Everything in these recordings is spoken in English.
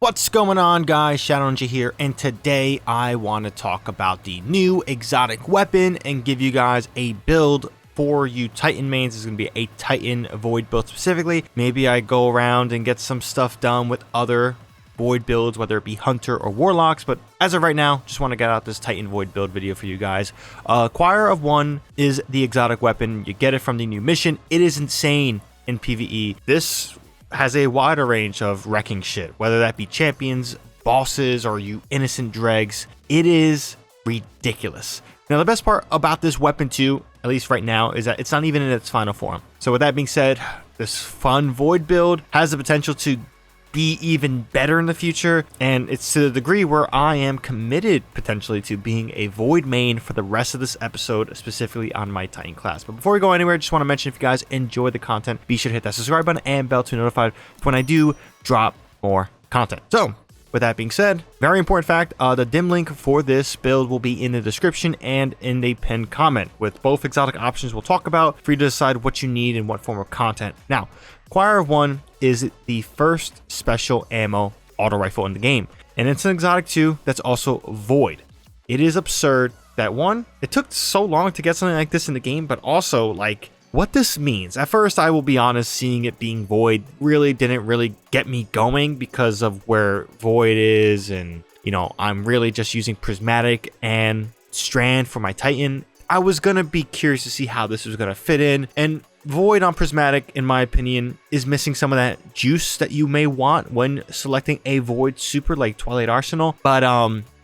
What's going on, guys? ShadowNinja here, and today I want to talk about the new exotic weapon and give you guys a build for you Titan mains. It's going to be a Titan Void build specifically. Maybe I go around and get some stuff done with other Void builds, whether it be Hunter or Warlocks, but as of right now, just want to get out this Titan Void build video for you guys. Choir of One is the exotic weapon. You get it from the new mission. It is insane in PvE. This has a wider range of wrecking shit, whether that be champions, bosses, or you innocent dregs. It is ridiculous. Now, the best part about this weapon too, at least right now, is that it's not even in its final form. So with that being said, this fun Void build has the potential to be even better in the future, and it's to the degree where I am committed potentially to being a Void main for the rest of this episode, specifically on my Titan class. But before we go anywhere, I just want to mention, if you guys enjoy the content, be sure to hit that subscribe button and bell to be notified when I do drop more content. So with that being said, very important fact, the dim link for this build will be in the description and in the pinned comment, with both exotic options we'll talk about for you to decide what you need and what form of content. Now, Choir of One is the first special ammo auto rifle in the game, and it's an exotic too that's also Void. It is absurd that, one, it took so long to get something like this in the game, but also like what this means. At first, I will be honest, seeing it being Void didn't really get me going because of where Void is, and you know, I'm really just using Prismatic and Strand for my Titan. I was gonna be curious to see how this was gonna fit in, and Void on Prismatic, in my opinion, is missing some of that juice that you may want when selecting a Void super like Twilight Arsenal. But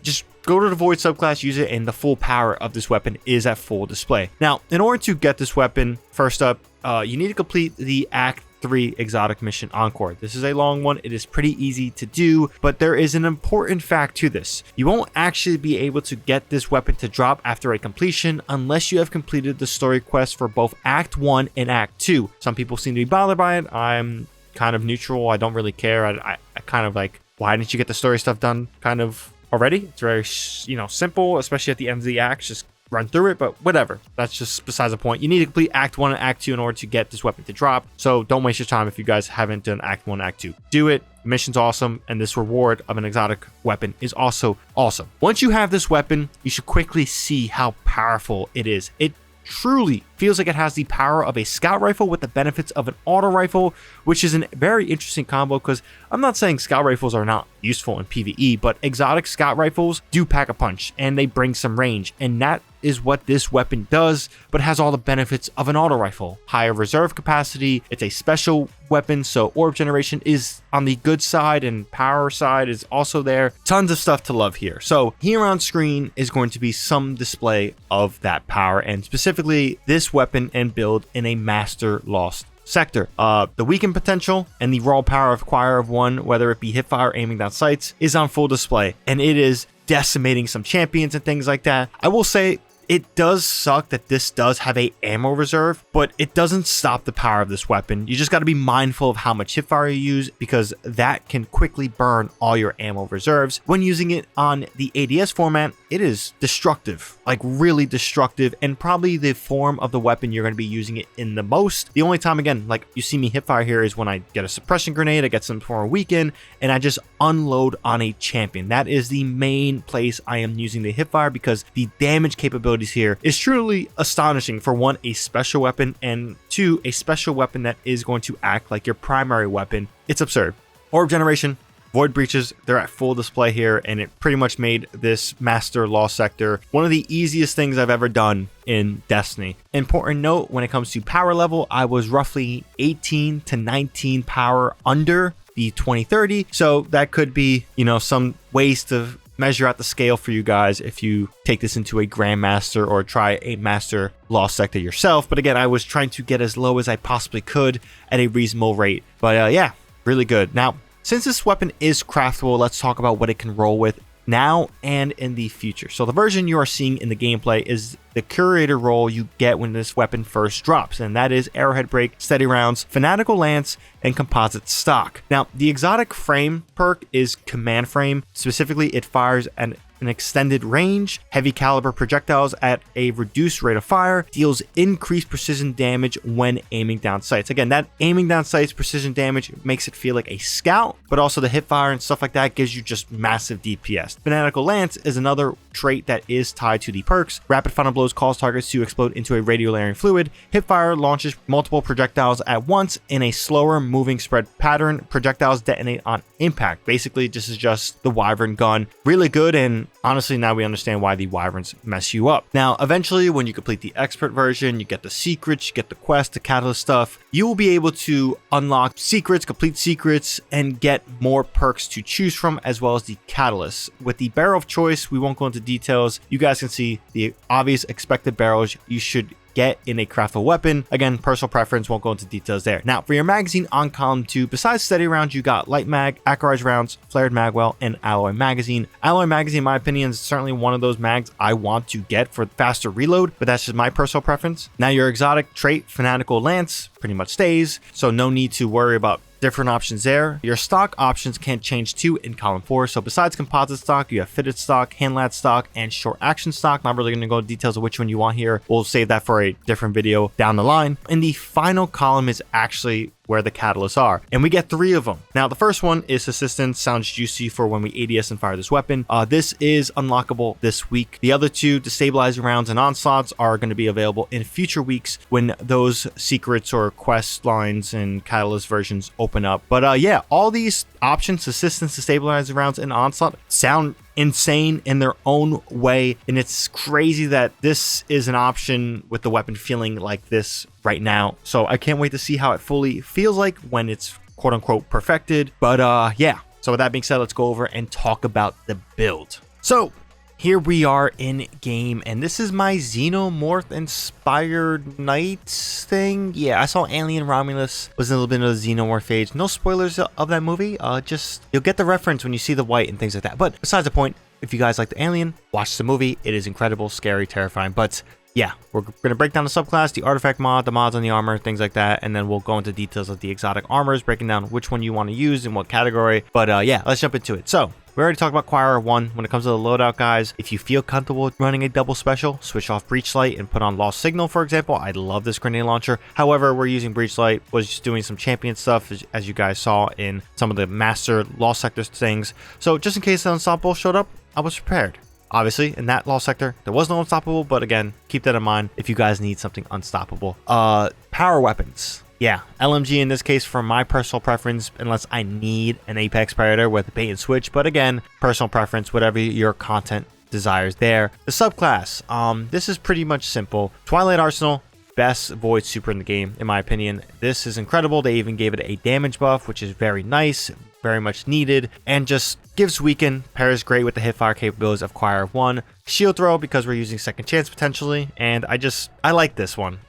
just go to the Void subclass, use it, and the full power of this weapon is at full display. Now, in order to get this weapon, first up, you need to complete the Act 3 exotic mission Encore. This is a long one. It is pretty easy to do, but there is an important fact to this. You won't actually be able to get this weapon to drop after a completion unless you have completed the story quest for both Act 1 and Act 2. Some people seem to be bothered by it. I'm kind of neutral. I don't really care. I kind of like, why didn't you get the story stuff done kind of already? It's very, simple, especially at the end of the acts. Just run through it, but whatever. That's just besides the point. You need to complete Act 1 and Act 2 in order to get this weapon to drop. So don't waste your time if you guys haven't done Act 1 and Act 2. Do it. The mission's awesome, and this reward of an exotic weapon is also awesome. Once you have this weapon, you should quickly see how powerful it is. It truly feels like it has the power of a scout rifle with the benefits of an auto rifle, which is a very interesting combo, because I'm not saying scout rifles are not useful in PvE, but exotic scout rifles do pack a punch and they bring some range, and that is what this weapon does, but has all the benefits of an auto rifle. Higher reserve capacity, it's a special weapon, so orb generation is on the good side and power side is also there. Tons of stuff to love here. So here on screen is going to be some display of that power, and specifically this weapon and build in a Master Lost sector. The weakened potential and the raw power of Choir of One, whether it be hipfire or aiming down sights, is on full display, and it is decimating some champions and things like that. I will say, it does suck that this does have a ammo reserve, but it doesn't stop the power of this weapon. You just got to be mindful of how much hipfire you use, because that can quickly burn all your ammo reserves. When using it on the ADS format, it is destructive, like really destructive, and probably the form of the weapon you're going to be using it in the most. The only time, again, like you see me hipfire here is when I get a suppression grenade, I get some form of weaken, and I just unload on a champion. That is the main place I am using the hipfire, because the damage capability here is truly astonishing. For one, a special weapon, and two, a special weapon that is going to act like your primary weapon. It's absurd. Orb generation, Void breaches, they're at full display here, and it pretty much made this Master Lost sector one of the easiest things I've ever done in Destiny. Important note, when it comes to power level, I was roughly 18 to 19 power under the 2030, so that could be, some ways to measure out the scale for you guys if you take this into a Grandmaster or try a Master Lost sector yourself. But again, I was trying to get as low as I possibly could at a reasonable rate. But yeah, really good. Now, since this weapon is craftable, let's talk about what it can roll with now and in the future. So the version you are seeing in the gameplay is the curator role you get when this weapon first drops, and that is arrowhead break, steady rounds, fanatical lance, and composite stock. Now, the exotic frame perk is command frame. Specifically, it fires an extended range, heavy caliber projectiles at a reduced rate of fire, deals increased precision damage when aiming down sights. Again, that aiming down sights precision damage makes it feel like a scout, but also the hip fire and stuff like that gives you just massive DPS. Fanatical Lance is another trait that is tied to the perks. Rapid final blows cause targets to explode into a radiolarian fluid. Hipfire launches multiple projectiles at once in a slower moving spread pattern. Projectiles detonate on impact. Basically, this is just the Wyvern gun. Really good, and honestly, now we understand why the Wyverns mess you up. Now, eventually, when you complete the expert version, you get the secrets, you get the quest, the catalyst stuff, you will be able to unlock secrets, complete secrets, and get more perks to choose from, as well as the catalysts. With the barrel of choice, we won't go into details. You guys can see the obvious expected barrels you should get in a craftable weapon. Again, personal preference, won't go into details there. Now, for your magazine on column 2, besides steady rounds, you got light mag, accurized rounds, flared magwell, and alloy magazine. Alloy magazine, in my opinion, is certainly one of those mags I want to get for faster reload, but that's just my personal preference. Now, your exotic trait, fanatical lance, pretty much stays, so no need to worry about different options there. Your stock options can change too in column 4. So besides composite stock, you have fitted stock, hand lad stock, and short action stock. Not really going to go into details of which one you want here. We'll save that for a different video down the line. And the final column is actually where the catalysts are, and we get 3 of them. Now, the first one is assistance. Sounds juicy for when we ADS and fire this weapon. This is unlockable this week. The other 2, destabilizing rounds and onslaughts, are going to be available in future weeks when those secrets or quest lines and catalyst versions open up. But yeah, all these options, assistance, destabilizing rounds, and onslaught, sound insane in their own way, and it's crazy that this is an option with the weapon feeling like this right now. So I can't wait to see how it fully feels like when it's quote unquote perfected. But yeah, so with that being said, let's go over and talk about the build. So here we are in game, and this is my Xenomorph inspired knight thing. Yeah, I saw Alien Romulus was in a little bit of the Xenomorph age. No spoilers of that movie. Just you'll get the reference when you see the white and things like that. But besides the point, if you guys like the Alien, watch the movie. It is incredible, scary, terrifying. But yeah, we're going to break down the subclass, the artifact mod, the mods on the armor, things like that. And then we'll go into details of the exotic armors, breaking down which one you want to use in what category. But yeah, let's jump into it. So we already talked about Acquirer 1. When it comes to the loadout, guys, if you feel comfortable running a double special, switch off Breachlight and put on Lost Signal, for example. I love this grenade launcher. However, we're using Breachlight, was just doing some champion stuff, as you guys saw in some of the Master Lost Sector things. So just in case the Unstoppable showed up, I was prepared. Obviously, in that Lost Sector, there was no Unstoppable, but again, keep that in mind if you guys need something unstoppable. Power weapons. Yeah, LMG in this case for my personal preference, unless I need an Apex Predator with bait and switch. But again, personal preference, whatever your content desires there. The subclass, this is pretty much simple. Twilight Arsenal, best Void super in the game, in my opinion. This is incredible. They even gave it a damage buff, which is very nice, very much needed, and just gives weaken, pairs great with the hipfire capabilities of Acquirer 1. Shield throw, because we're using second chance potentially, and I like this one.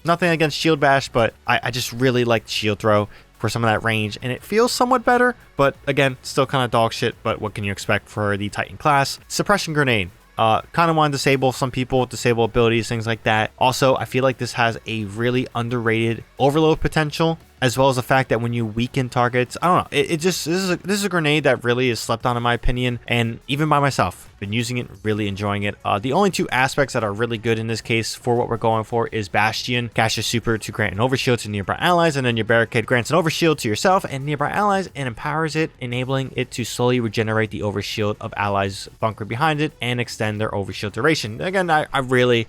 Nothing against Shield Bash, but I just really like Shield Throw for some of that range, and it feels somewhat better, but again, still kind of dog shit, but what can you expect for the Titan class? Suppression Grenade. Kind of want to disable some people, disable abilities, things like that. Also, I feel like this has a really underrated overload potential, as well as the fact that when you weaken targets, I don't know, this is a grenade that really is slept on in my opinion, and even by myself, been using it, really enjoying it. The only 2 aspects that are really good in this case for what we're going for is Bastion. Cast your super to grant an overshield to nearby allies, and then your barricade grants an overshield to yourself and nearby allies and empowers it, enabling it to slowly regenerate the overshield of allies bunkered behind it and extend their overshield duration. Again, I really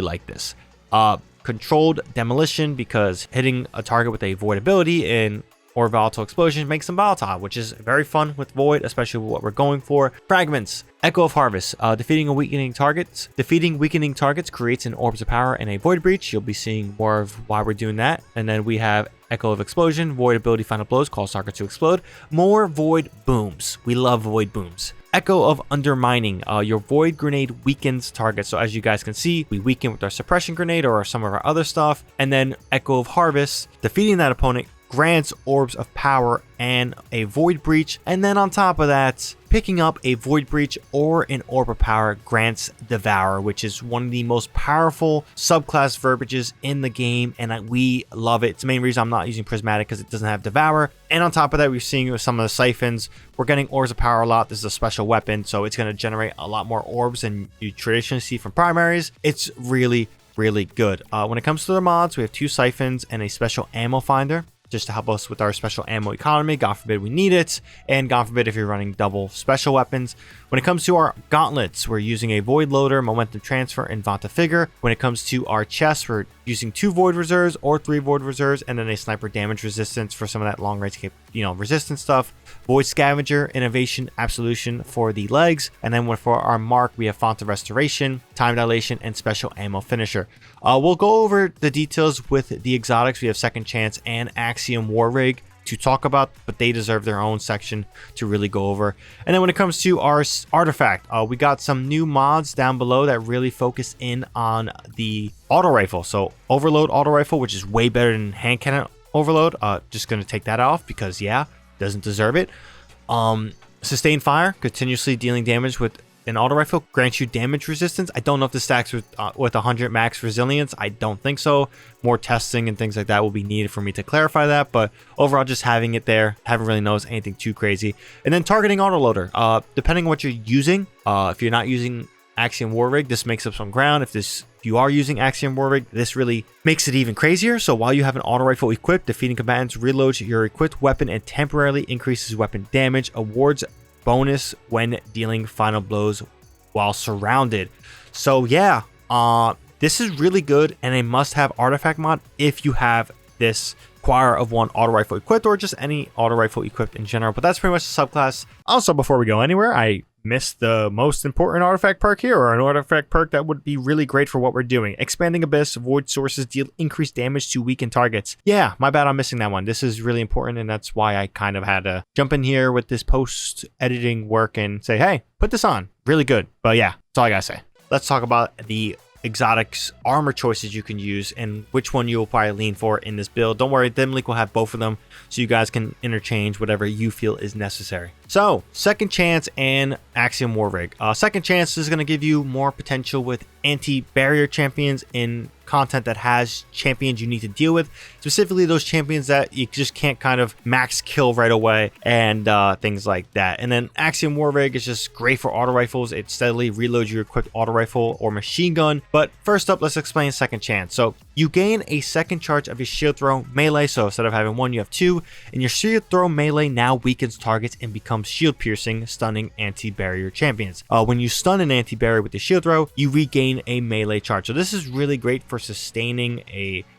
like this. Controlled demolition, because hitting a target with a void ability or volatile explosion makes them volatile, which is very fun with void, especially with what we're going for. Fragments. Echo of Harvest. Defeating weakening targets creates an orbs of power and a void breach. You'll be seeing more of why we're doing that. And then we have Echo of Explosion. Void ability final blows cause target to explode. More void booms. We love void booms. Echo of Undermining. Your void grenade weakens targets. So as you guys can see, we weaken with our suppression grenade or some of our other stuff. And then Echo of Harvest. Defeating that opponent grants orbs of power and a void breach, and then on top of that, picking up a void breach or an orb of power grants devour, which is one of the most powerful subclass verbiages in the game, and we love it. It's the main reason I'm not using prismatic, because it doesn't have devour. And on top of that, we're seeing with some of the siphons, we're getting orbs of power a lot. This is a special weapon, so it's going to generate a lot more orbs than you traditionally see from primaries. It's really good. When it comes to the mods, we have 2 siphons and a special ammo finder, just to help us with our special ammo economy. God forbid we need it, and God forbid if you're running double special weapons. When it comes to our gauntlets, we're using a void loader, momentum transfer, and Vanta figure. When it comes to our chests, we're using 2 void reserves or 3 void reserves, and then a sniper damage resistance for some of that long range resistance stuff. Void scavenger, innovation, absolution for the legs, and then for our mark, we have Font of Restoration, time dilation, and special ammo finisher. We'll go over the details with the exotics. We have Second Chance and Actium War Rig to talk about, but they deserve their own section to really go over. And then when it comes to our artifact, we got some new mods down below that really focus in on the auto rifle. So Overload auto rifle, which is way better than hand cannon overload. Just gonna take that off because doesn't deserve it. Sustained fire, continuously dealing damage with an auto rifle, grants you damage resistance. I don't know if this stacks with 100 max resilience. I don't think so. More testing and things like that will be needed for me to clarify that, but overall, just having it there, haven't really noticed anything too crazy. And then targeting autoloader, depending on what you're using, if you're not using Actium War Rig, this makes up some ground. If you are using Actium War Rig, this really makes it even crazier. So while you have an auto rifle equipped, defeating combatants reloads your equipped weapon and temporarily increases weapon damage, awards bonus when dealing final blows while surrounded. So this is really good and a must-have artifact mod if you have this Choir of One auto rifle equipped, or just any auto rifle equipped in general. But that's pretty much the subclass. Also, before we go anywhere, I missed the most important artifact perk here, or an artifact perk that would be really great for what we're doing. Expanding Abyss, void sources deal increased damage to weakened targets. Yeah, my bad, I'm missing that one. This is really important, and that's why I kind of had to jump in here with this post editing work and say, hey, put this on. Really good. But yeah, that's all I gotta say. Let's talk about the exotics armor choices you can use and which one you will probably lean for in this build. Don't worry, Dimleak will have both of them, so you guys can interchange whatever you feel is necessary. So, Second Chance and Actium War Rig. Second Chance is going to give you more potential with anti-barrier champions in content that has champions you need to deal with, specifically those champions that you just can't kind of max kill right away and things like that. And then Actium War Rig is just great for auto rifles. It steadily reloads your equipped auto rifle or machine gun. But first up, let's explain Second Chance. So you gain a second charge of your shield throw melee. So instead of having 1, you have 2, and your shield throw melee now weakens targets and becomes shield piercing, stunning anti-barrier champions. When you stun an anti-barrier with the shield throw, you regain a melee charge. So this is really great for sustaining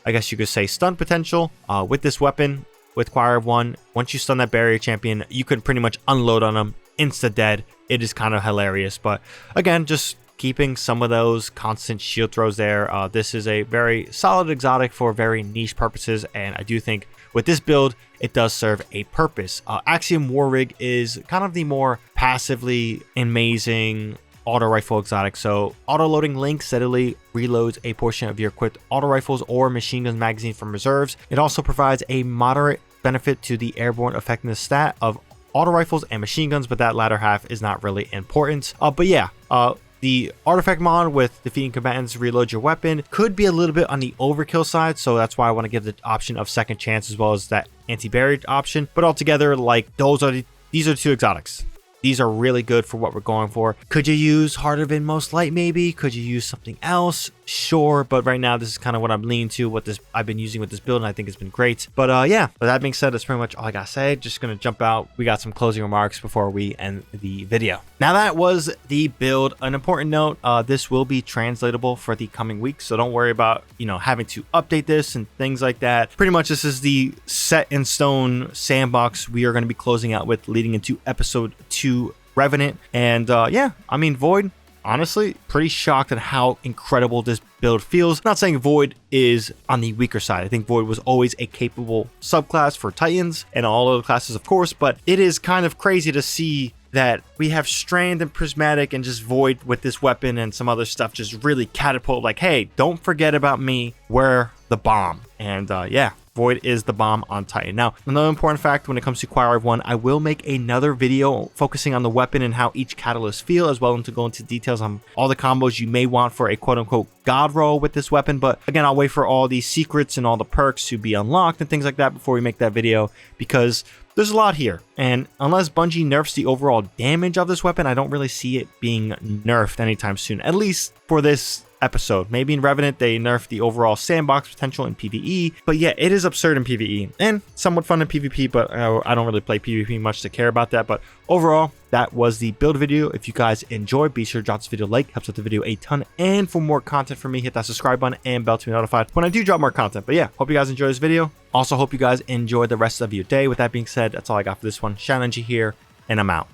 I guess you could say, stun potential with this weapon. With Choir of One, once you stun that barrier champion, you can pretty much unload on them, insta dead. It is kind of hilarious, but again, just keeping some of those constant shield throws there. This is a very solid exotic for very niche purposes, and I do think with this build, it does serve a purpose. Actium War Rig is kind of the more passively amazing auto rifle exotic. So auto loading Link steadily reloads a portion of your equipped auto rifles or machine guns magazine from reserves. It also provides a moderate benefit to the airborne effectiveness stat of auto rifles and machine guns, but that latter half is not really important. The artifact mod with defeating combatants reload your weapon could be a little bit on the overkill side, so that's why I want to give the option of Second Chance as well as that anti-barrier option. But altogether, these are 2 exotics. These are really good for what we're going for. Could you use Harder Than Most Light maybe? Could you use something else? Sure, but right now this is kind of what I'm leaning to, what I've been using with this build, and I think it's been great. But with that being said, that's pretty much all I gotta say. Just gonna jump out. We got some closing remarks before we end the video. Now that was the build. An important note, this will be translatable for the coming weeks, so don't worry about having to update this and things like that. Pretty much this is the set in stone sandbox we are going to be closing out with leading into episode 2 Revenant. And Void, honestly, pretty shocked at how incredible this build feels. Not saying Void is on the weaker side. I think Void was always a capable subclass for Titans and all other classes, of course, but it is kind of crazy to see that we have Strand and Prismatic and just Void with this weapon and some other stuff just really catapult, like, hey, don't forget about me, we're the bomb. And Void is the bomb on Titan. Now, another important fact when it comes to Quire 1, I will make another video focusing on the weapon and how each catalyst feel, as well as to go into details on all the combos you may want for a quote-unquote god roll with this weapon. But again, I'll wait for all these secrets and all the perks to be unlocked and things like that before we make that video, because there's a lot here. And unless Bungie nerfs the overall damage of this weapon, I don't really see it being nerfed anytime soon, at least for this episode. Maybe in Revenant they nerf the overall sandbox potential in PvE, but yeah, it is absurd in PvE and somewhat fun in PvP, but I don't really play PvP much to care about that. But overall, that was the build video. If you guys enjoyed, be sure to drop this video a like, helps out the video a ton. And for more content from me, hit that subscribe button and bell to be notified when I do drop more content. But yeah, hope you guys enjoy this video. Also hope you guys enjoy the rest of your day. With that being said, that's all I got for this one. ShadowNinja here, and I'm out.